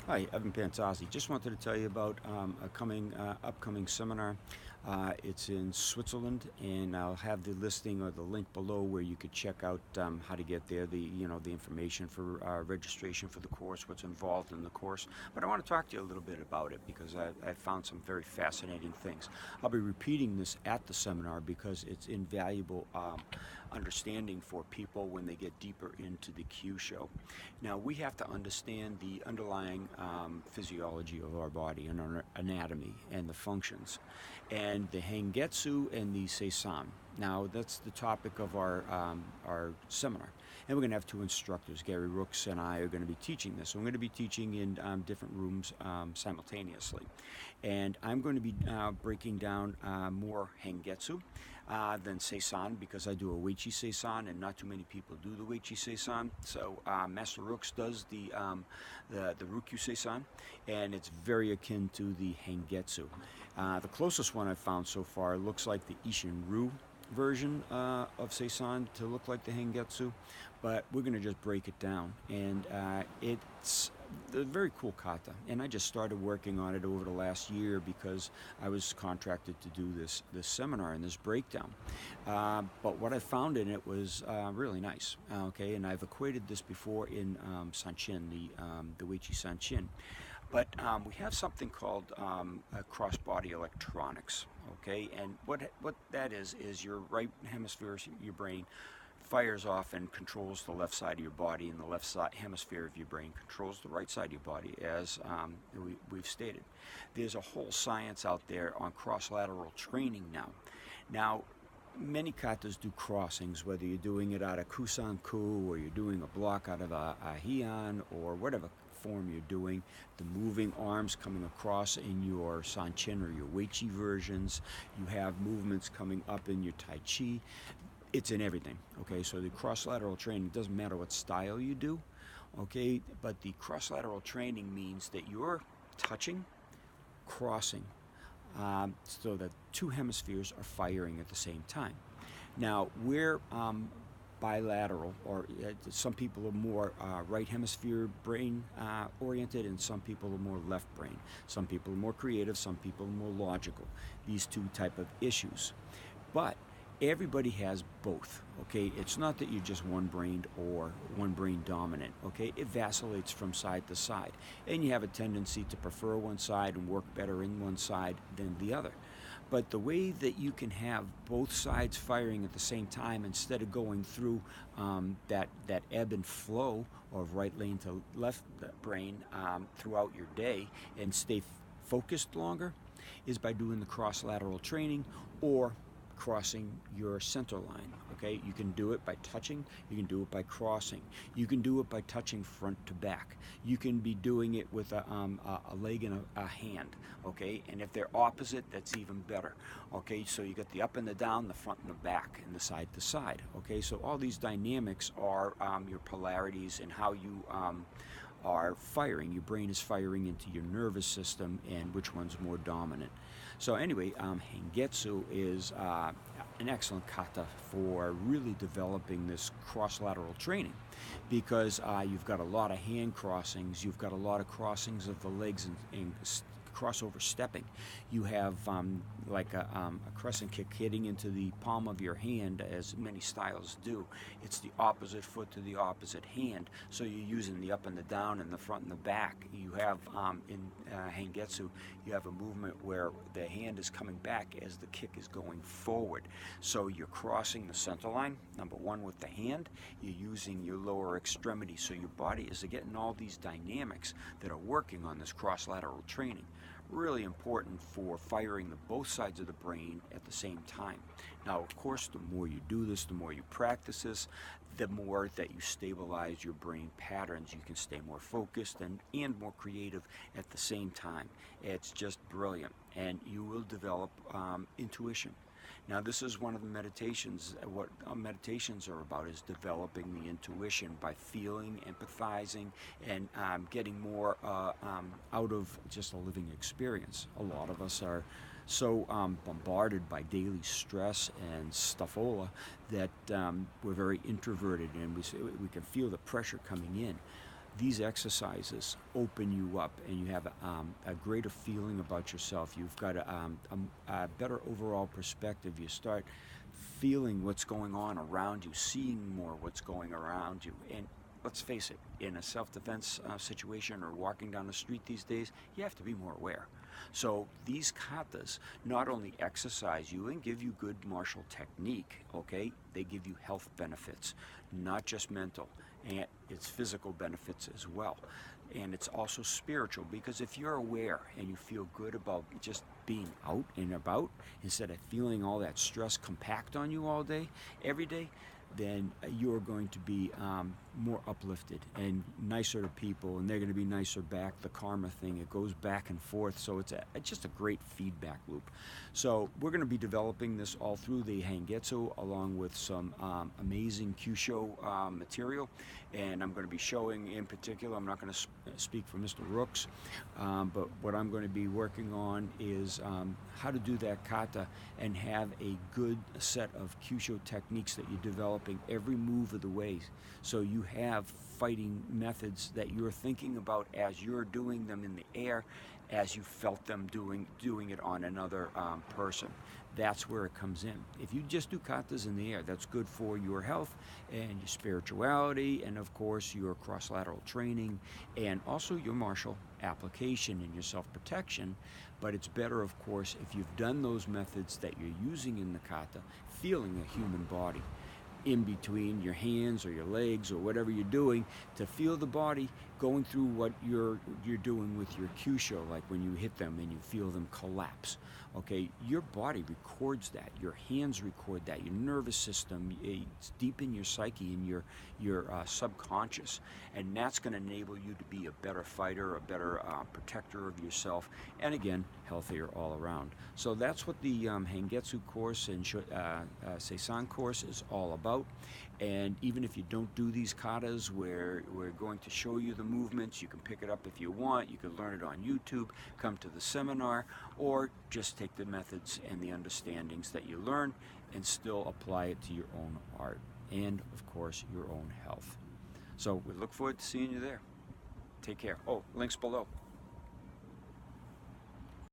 Hi, Evan Pantazi. Just wanted to tell you about upcoming seminar. It's in Switzerland, and I'll have the listing or the link below where you could check out how to get there. The information for registration for the course, what's involved in the course. But I want to talk to you a little bit about it because I found some very fascinating things. I'll be repeating this at the seminar because it's invaluable understanding for people when they get deeper into the Kyusho. Now we have to understand the underlying physiology of our body and our anatomy and the functions, and the Hengetsu and the Seisan. Now that's the topic of our seminar, and we're going to have two instructors. Gary Rooks and I are going to be teaching this. So I'm going to be teaching in different rooms simultaneously, and I'm going to be breaking down more Hengetsu than Seisan because I do a Weichi Seisan, and not too many people do the Weichi Seisan. So Master Rooks does the Rukyu Seisan, and it's very akin to the Hengetsu. The closest one I've found so far looks like the Ishin-Ryu version of Seisan to look like the Hengetsu, but we're going to just break it down. And it's a very cool kata, and I just started working on it over the last year because I was contracted to do this seminar and this breakdown. But what I found in it was really nice. Okay, and I've equated this before in Sanchin, the Weichi Sanchin. But we have something called cross-body electronics, okay? And what that is your right hemisphere, your brain, fires off and controls the left side of your body, and the left side hemisphere of your brain controls the right side of your body, as we've stated. There's a whole science out there on cross-lateral training now. Now, many katas do crossings, whether you're doing it out of kusan-ku or you're doing a block out of a heian or whatever form you're doing, the moving arms coming across in your sanchin or your weichi versions. You have movements coming up in your tai chi. It's in everything, okay? So the cross-lateral training doesn't matter what style you do, okay? But the cross-lateral training means that you're touching, crossing, so that two hemispheres are firing at the same time. Now, we're bilateral, or some people are more right hemisphere brain oriented, and some people are more left brain. Some people are more creative, some people are more logical. These two type of issues. But everybody has both, okay? It's not that you're just one-brained or one-brain dominant, okay? It vacillates from side to side, and you have a tendency to prefer one side and work better in one side than the other. But the way that you can have both sides firing at the same time instead of going through that ebb and flow of right lane to left brain throughout your day and stay focused longer is by doing the cross-lateral training or crossing your center line, okay? You can do it by touching, you can do it by crossing, you can do it by touching front to back, you can be doing it with a leg and a hand, okay? And if they're opposite, that's even better, okay? So you got the up and the down, the front and the back, and the side to side, okay? So all these dynamics are your polarities and how you are firing. Your brain is firing into your nervous system, and which one's more dominant. So anyway, Hengetsu is an excellent kata for really developing this cross-lateral training, because you've got a lot of hand crossings, you've got a lot of crossings of the legs and crossover stepping. You have like a crescent kick hitting into the palm of your hand, as many styles do. It's the opposite foot to the opposite hand, so you're using the up and the down and the front and the back. You have in Hengetsu, you have a movement where the hand is coming back as the kick is going forward. So you're crossing the center line, number one, with the hand. You're using your lower extremity, so your body is getting all these dynamics that are working on this cross-lateral training. Really important for firing the both sides of the brain at the same time. Now, of course, the more you do this, the more you practice this, the more that you stabilize your brain patterns. You can stay more focused and more creative at the same time. It's just brilliant, and you will develop intuition. Now, this is one of the meditations. What meditations are about is developing the intuition by feeling, empathizing, and getting more out of just a living experience. A lot of us are so bombarded by daily stress and stuffola that we're very introverted, and we can feel the pressure coming in. these exercises open you up, and you have a greater feeling about yourself. You've got a better overall perspective. You start feeling what's going on around you, seeing more what's going around you. And let's face it, in a self-defense situation or walking down the street these days, you have to be more aware. So these katas not only exercise you and give you good martial technique, okay, they give you health benefits, not just mental, and it's physical benefits as well. And it's also spiritual, because if you're aware and you feel good about just being out and about instead of feeling all that stress compact on you all day, every day, then you're going to be more uplifted and nicer to people, and they're going to be nicer back. The karma thing, it goes back and forth, so it's just a great feedback loop. So we're going to be developing this all through the Hangetsu, along with some amazing Kyusho material, and I'm going to be showing in particular, I'm not going to speak for Mr. Rooks, but what I'm going to be working on is how to do that kata and have a good set of Kyusho techniques that you're developing every move of the way. So you have fighting methods that you're thinking about as you're doing them in the air, as you felt them doing it on another person. That's where it comes in. If you just do katas in the air, that's good for your health and your spirituality, and of course your cross-lateral training, and also your martial application and your self-protection. But it's better, of course, if you've done those methods that you're using in the kata, feeling a human body in between your hands or your legs or whatever you're doing, to feel the body going through what you're doing with your Kyusho, like when you hit them and you feel them collapse. Okay, your body records that, your hands record that, your nervous system, it's deep in your psyche and your subconscious, and that's going to enable you to be a better fighter, a better protector of yourself, and again, healthier all around. So that's what the Hangetsu course and Seisan course is all about. And even if you don't do these katas, we're going to show you the movements. You can pick it up if you want. You can learn it on YouTube, come to the seminar, or just take the methods and the understandings that you learn and still apply it to your own art and, of course, your own health. So we look forward to seeing you there. Take care. Oh, links below.